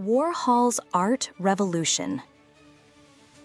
Warhol's art revolution.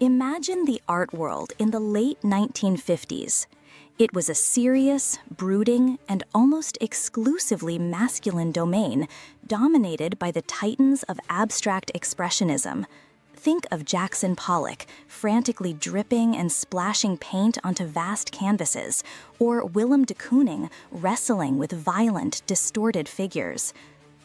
Imagine the art world in the late 1950s. It was a serious, brooding, and almost exclusively masculine domain, dominated by the titans of abstract expressionism. Think of Jackson Pollock, frantically dripping and splashing paint onto vast canvases, or Willem de Kooning wrestling with violent, distorted figures.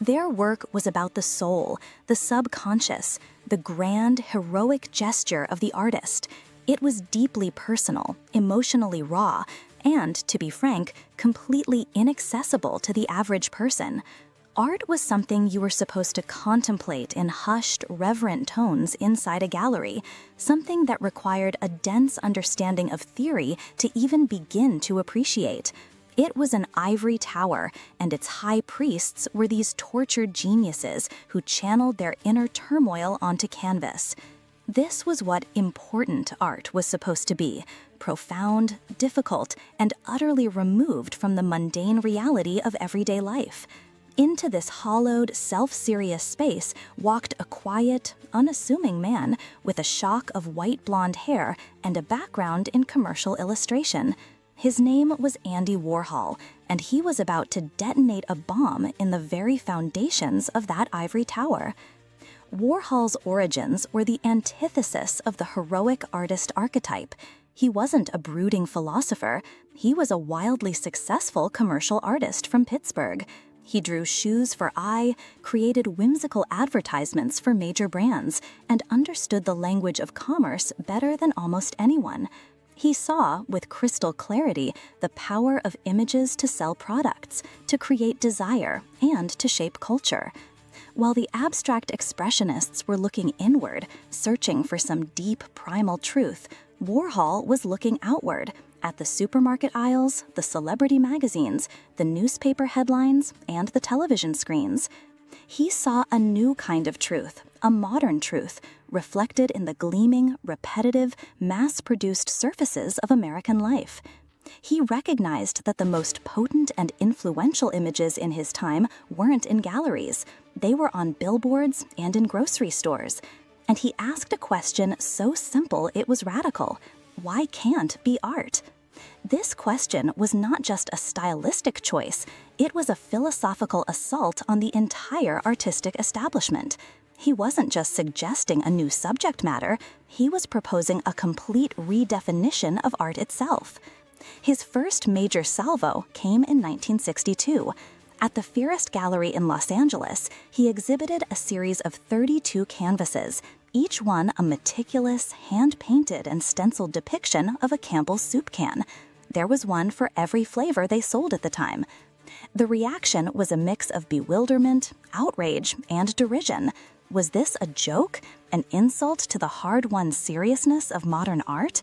Their work was about the soul, the subconscious, the grand, heroic gesture of the artist. It was deeply personal, emotionally raw, and, to be frank, completely inaccessible to the average person. Art was something you were supposed to contemplate in hushed, reverent tones inside a gallery, something that required a dense understanding of theory to even begin to appreciate. It was an ivory tower, and its high priests were these tortured geniuses who channeled their inner turmoil onto canvas. This was what important art was supposed to be: profound, difficult, and utterly removed from the mundane reality of everyday life. Into this hollowed, self-serious space walked a quiet, unassuming man with a shock of white blonde hair and a background in commercial illustration. His name was Andy Warhol, and he was about to detonate a bomb in the very foundations of that ivory tower. Warhol's origins were the antithesis of the heroic artist archetype. He wasn't a brooding philosopher. He was a wildly successful commercial artist from Pittsburgh. He drew shoes for eye, created whimsical advertisements for major brands, and understood the language of commerce better than almost anyone. He saw, with crystal clarity, the power of images to sell products, to create desire, and to shape culture. While the abstract expressionists were looking inward, searching for some deep, primal truth, Warhol was looking outward, at the supermarket aisles, the celebrity magazines, the newspaper headlines, and the television screens. He saw a new kind of truth, a modern truth, reflected in the gleaming, repetitive, mass-produced surfaces of American life. He recognized that the most potent and influential images in his time weren't in galleries. They were on billboards and in grocery stores. And he asked a question so simple it was radical: why can't be art? This question was not just a stylistic choice, it was a philosophical assault on the entire artistic establishment. He wasn't just suggesting a new subject matter, he was proposing a complete redefinition of art itself. His first major salvo came in 1962. At the Fairest Gallery in Los Angeles, he exhibited a series of 32 canvases, each one a meticulous, hand-painted and stenciled depiction of a Campbell soup can. There was one for every flavor they sold at the time. The reaction was a mix of bewilderment, outrage, and derision. Was this a joke? An insult to the hard-won seriousness of modern art?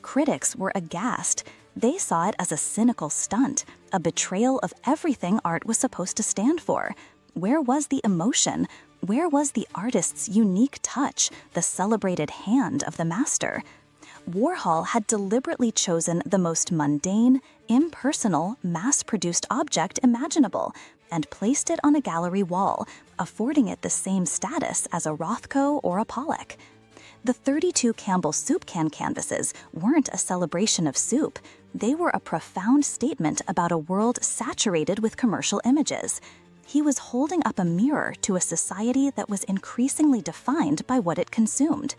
Critics were aghast. They saw it as a cynical stunt, a betrayal of everything art was supposed to stand for. Where was the emotion? Where was the artist's unique touch, the celebrated hand of the master? Warhol had deliberately chosen the most mundane, impersonal, mass-produced object imaginable and placed it on a gallery wall, affording it the same status as a Rothko or a Pollock. The 32 Campbell soup can canvases weren't a celebration of soup. They were a profound statement about a world saturated with commercial images. He was holding up a mirror to a society that was increasingly defined by what it consumed.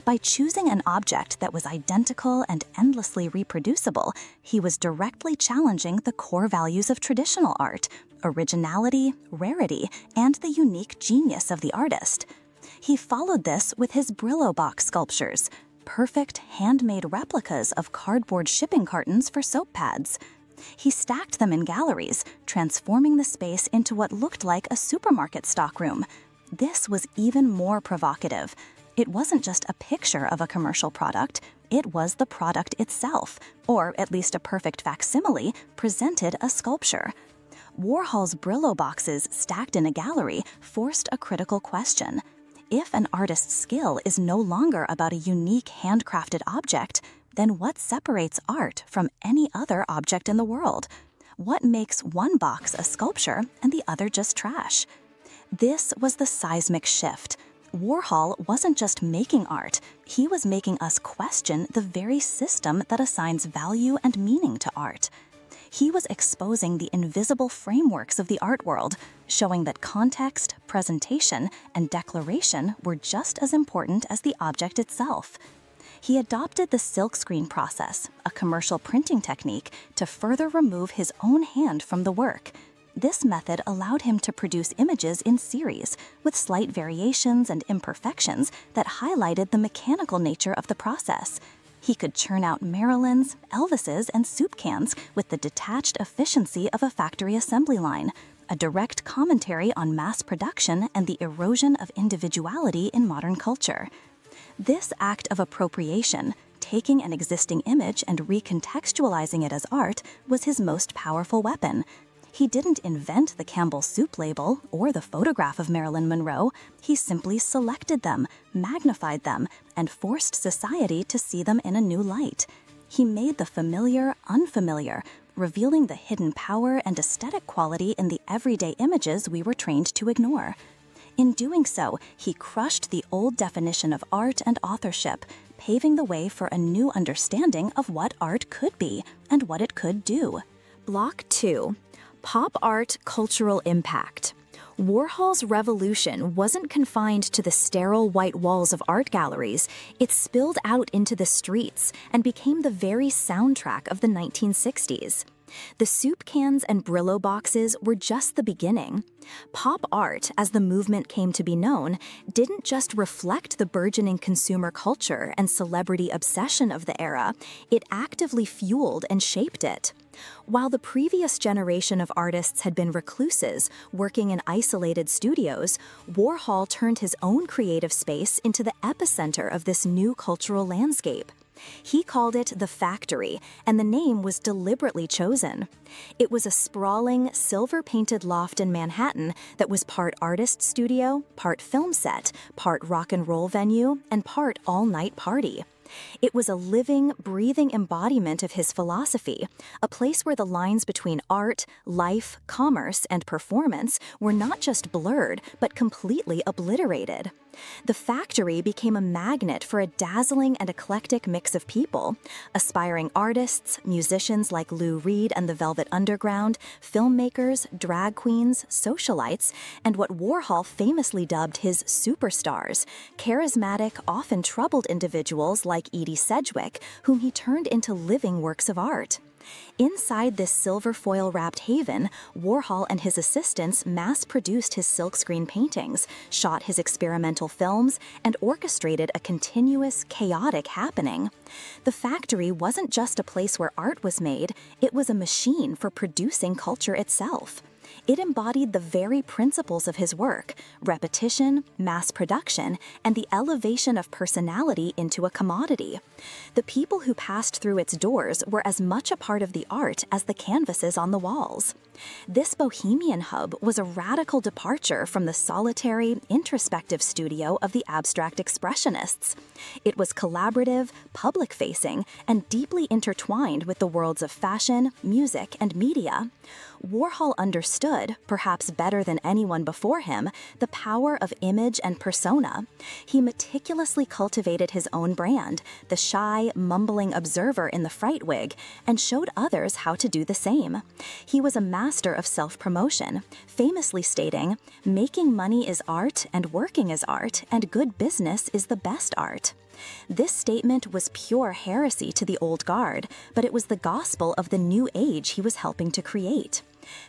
By choosing an object that was identical and endlessly reproducible, he was directly challenging the core values of traditional art: originality, rarity, and the unique genius of the artist. He followed this with his Brillo box sculptures, perfect handmade replicas of cardboard shipping cartons for soap pads. He stacked them in galleries, transforming the space into what looked like a supermarket stockroom. This was even more provocative. It wasn't just a picture of a commercial product, it was the product itself, or at least a perfect facsimile, presented a sculpture. Warhol's Brillo boxes stacked in a gallery forced a critical question. If an artist's skill is no longer about a unique handcrafted object, then what separates art from any other object in the world? What makes one box a sculpture and the other just trash? This was the seismic shift. Warhol wasn't just making art, he was making us question the very system that assigns value and meaning to art. He was exposing the invisible frameworks of the art world, showing that context, presentation, and declaration were just as important as the object itself. He adopted the silkscreen process, a commercial printing technique, to further remove his own hand from the work. This method allowed him to produce images in series, with slight variations and imperfections that highlighted the mechanical nature of the process. He could churn out Marilyns, Elvises, and soup cans with the detached efficiency of a factory assembly line, a direct commentary on mass production and the erosion of individuality in modern culture. This act of appropriation, taking an existing image and recontextualizing it as art, was his most powerful weapon. He didn't invent the Campbell soup label or the photograph of Marilyn Monroe. He simply selected them, magnified them, and forced society to see them in a new light. He made the familiar unfamiliar, revealing the hidden power and aesthetic quality in the everyday images we were trained to ignore. In doing so, he crushed the old definition of art and authorship, paving the way for a new understanding of what art could be and what it could do. Block 2. Pop art cultural impact. Warhol's revolution wasn't confined to the sterile white walls of art galleries. It spilled out into the streets and became the very soundtrack of the 1960s. The soup cans and Brillo boxes were just the beginning. Pop art, as the movement came to be known, didn't just reflect the burgeoning consumer culture and celebrity obsession of the era, it actively fueled and shaped it. While the previous generation of artists had been recluses, working in isolated studios, Warhol turned his own creative space into the epicenter of this new cultural landscape. He called it the Factory, and the name was deliberately chosen. It was a sprawling, silver-painted loft in Manhattan that was part artist studio, part film set, part rock and roll venue, and part all-night party. It was a living, breathing embodiment of his philosophy, a place where the lines between art, life, commerce, and performance were not just blurred, but completely obliterated. The Factory became a magnet for a dazzling and eclectic mix of people: aspiring artists, musicians like Lou Reed and the Velvet Underground, filmmakers, drag queens, socialites, and what Warhol famously dubbed his superstars, charismatic, often troubled individuals like Edie Sedgwick, whom he turned into living works of art. Inside this silver foil-wrapped haven, Warhol and his assistants mass-produced his silkscreen paintings, shot his experimental films, and orchestrated a continuous, chaotic happening. The Factory wasn't just a place where art was made, it was a machine for producing culture itself. It embodied the very principles of his work: repetition, mass production, and the elevation of personality into a commodity. The people who passed through its doors were as much a part of the art as the canvases on the walls. This bohemian hub was a radical departure from the solitary, introspective studio of the abstract expressionists. It was collaborative, public-facing, and deeply intertwined with the worlds of fashion, music, and media. Warhol understood, perhaps better than anyone before him, the power of image and persona. He meticulously cultivated his own brand, the shy, mumbling observer in the fright wig, and showed others how to do the same. He was a master of self-promotion, famously stating, "Making money is art, and working is art, and good business is the best art." This statement was pure heresy to the old guard, but it was the gospel of the new age he was helping to create.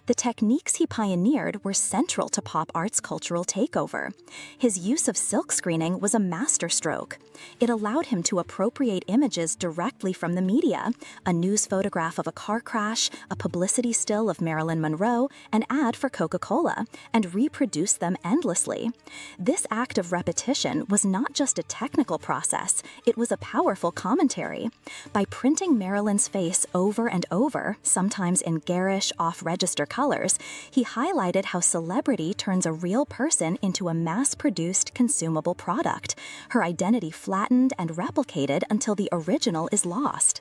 The techniques he pioneered were central to pop art's cultural takeover. His use of silk screening was a masterstroke. It allowed him to appropriate images directly from the media: a news photograph of a car crash, a publicity still of Marilyn Monroe, an ad for Coca-Cola, and reproduce them endlessly. This act of repetition was not just a technical process, it was a powerful commentary. By printing Marilyn's face over and over, sometimes in garish, off-register colors, he highlighted how celebrity turns a real person into a mass-produced, consumable product, her identity flattened and replicated until the original is lost.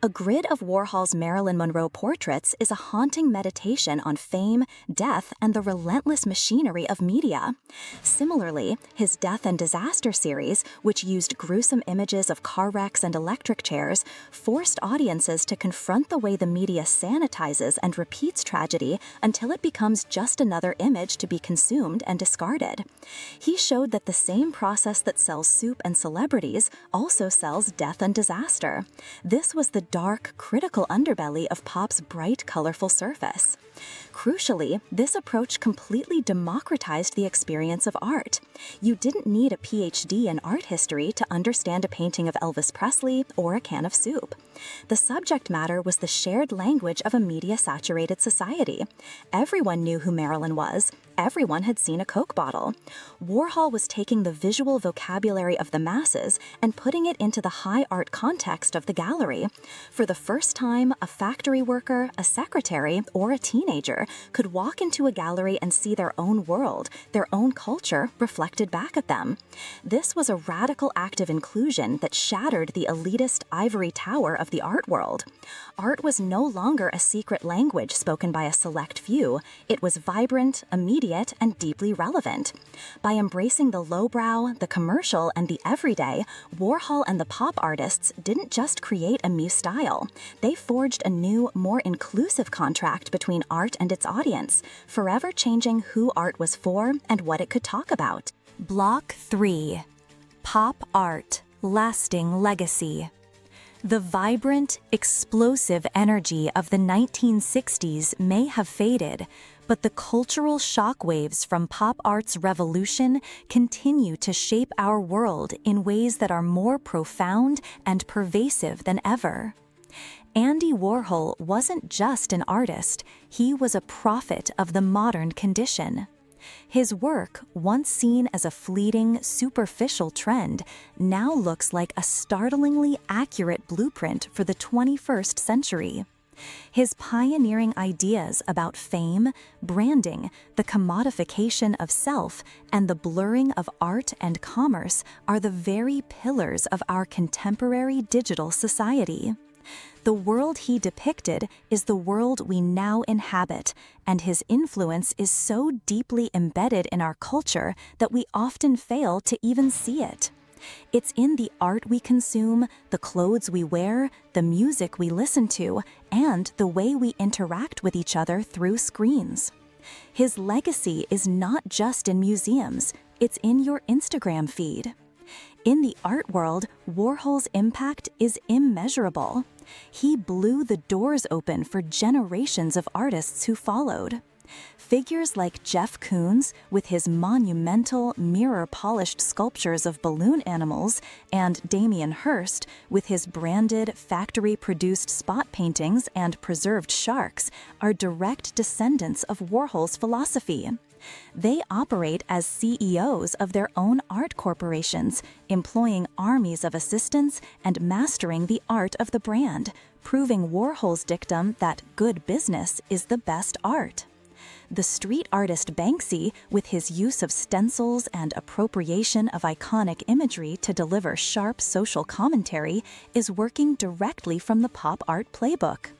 A grid of Warhol's Marilyn Monroe portraits is a haunting meditation on fame, death, and the relentless machinery of media. Similarly, his Death and Disaster series, which used gruesome images of car wrecks and electric chairs, forced audiences to confront the way the media sanitizes and repeats tragedy until it becomes just another image to be consumed and discarded. He showed that the same process that sells soup and celebrities also sells death and disaster. This was the dark, critical underbelly of pop's bright, colorful surface. Crucially, this approach completely democratized the experience of art. You didn't need a PhD in art history to understand a painting of Elvis Presley or a can of soup. The subject matter was the shared language of a media-saturated society. Everyone knew who Marilyn was. Everyone had seen a Coke bottle. Warhol was taking the visual vocabulary of the masses and putting it into the high art context of the gallery. For the first time, a factory worker, a secretary, or a teenager could walk into a gallery and see their own world, their own culture reflected back at them. This was a radical act of inclusion that shattered the elitist ivory tower of the art world. Art was no longer a secret language spoken by a select few. It was vibrant, immediate, and deeply relevant. By embracing the lowbrow, the commercial, and the everyday, Warhol and the pop artists didn't just create a new style. They forged a new, more inclusive contract between art and its audience, forever changing who art was for and what it could talk about. Block 3. Pop Art, Lasting Legacy. The vibrant, explosive energy of the 1960s may have faded, but the cultural shockwaves from pop art's revolution continue to shape our world in ways that are more profound and pervasive than ever. Andy Warhol wasn't just an artist, he was a prophet of the modern condition. His work, once seen as a fleeting, superficial trend, now looks like a startlingly accurate blueprint for the 21st century. His pioneering ideas about fame, branding, the commodification of self, and the blurring of art and commerce are the very pillars of our contemporary digital society. The world he depicted is the world we now inhabit, and his influence is so deeply embedded in our culture that we often fail to even see it. It's in the art we consume, the clothes we wear, the music we listen to, and the way we interact with each other through screens. His legacy is not just in museums, it's in your Instagram feed. In the art world, Warhol's impact is immeasurable. He blew the doors open for generations of artists who followed. Figures like Jeff Koons, with his monumental, mirror-polished sculptures of balloon animals, and Damien Hirst, with his branded, factory-produced spot paintings and preserved sharks, are direct descendants of Warhol's philosophy. They operate as CEOs of their own art corporations, employing armies of assistants and mastering the art of the brand, proving Warhol's dictum that good business is the best art. The street artist Banksy, with his use of stencils and appropriation of iconic imagery to deliver sharp social commentary, is working directly from the pop art playbook.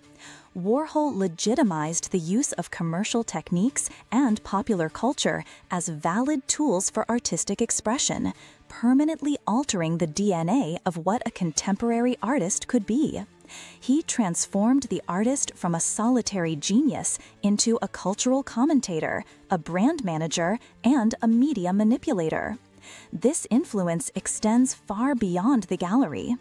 Warhol legitimized the use of commercial techniques and popular culture as valid tools for artistic expression, permanently altering the DNA of what a contemporary artist could be. He transformed the artist from a solitary genius into a cultural commentator, a brand manager, and a media manipulator. This influence extends far beyond the gallery.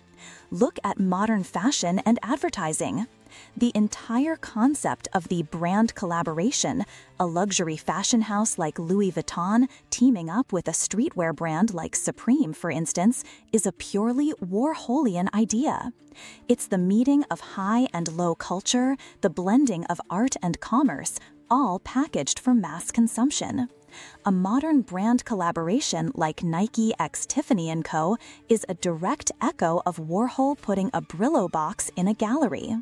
Look at modern fashion and advertising. The entire concept of the brand collaboration, a luxury fashion house like Louis Vuitton teaming up with a streetwear brand like Supreme, for instance, is a purely Warholian idea. It's the meeting of high and low culture, the blending of art and commerce, all packaged for mass consumption. A modern brand collaboration like Nike x Tiffany & Co. is a direct echo of Warhol putting a Brillo box in a gallery.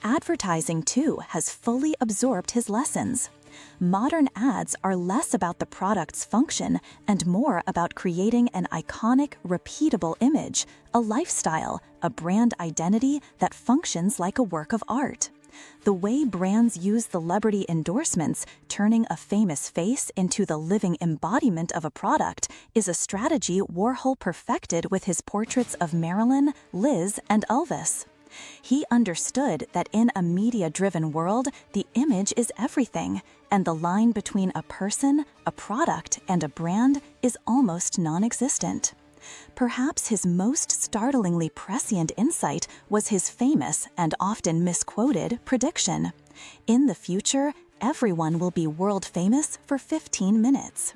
Advertising, too, has fully absorbed his lessons. Modern ads are less about the product's function and more about creating an iconic, repeatable image, a lifestyle, a brand identity that functions like a work of art. The way brands use celebrity endorsements, turning a famous face into the living embodiment of a product, is a strategy Warhol perfected with his portraits of Marilyn, Liz, and Elvis. He understood that in a media-driven world, the image is everything, and the line between a person, a product, and a brand is almost non-existent. Perhaps his most startlingly prescient insight was his famous and often misquoted prediction: in the future, everyone will be world famous for 15 minutes.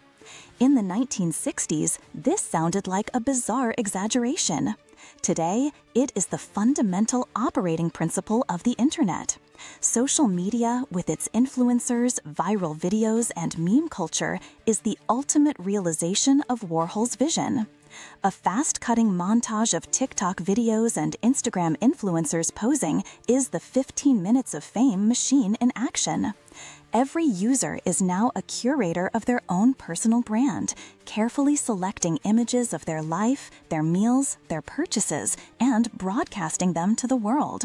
In the 1960s, this sounded like a bizarre exaggeration. Today, it is the fundamental operating principle of the internet. Social media, with its influencers, viral videos, and meme culture, is the ultimate realization of Warhol's vision. A fast-cutting montage of TikTok videos and Instagram influencers posing is the 15 minutes of fame machine in action. Every user is now a curator of their own personal brand, carefully selecting images of their life, their meals, their purchases, and broadcasting them to the world.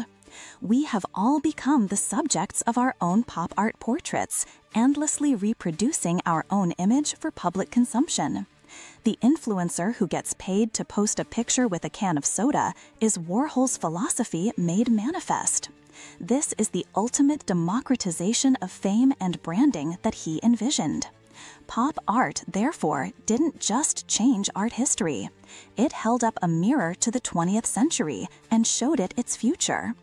We have all become the subjects of our own pop art portraits, endlessly reproducing our own image for public consumption. The influencer who gets paid to post a picture with a can of soda is Warhol's philosophy made manifest. This is the ultimate democratization of fame and branding that he envisioned. Pop art, therefore, didn't just change art history. It held up a mirror to the 20th century and showed it its future.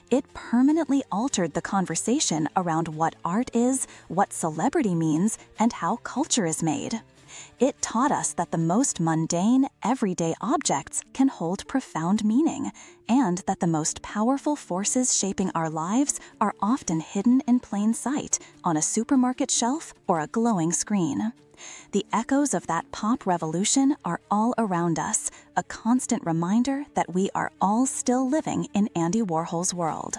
It permanently altered the conversation around what art is, what celebrity means, and how culture is made. It taught us that the most mundane, everyday objects can hold profound meaning, and that the most powerful forces shaping our lives are often hidden in plain sight, on a supermarket shelf or a glowing screen. The echoes of that pop revolution are all around us, a constant reminder that we are all still living in Andy Warhol's world.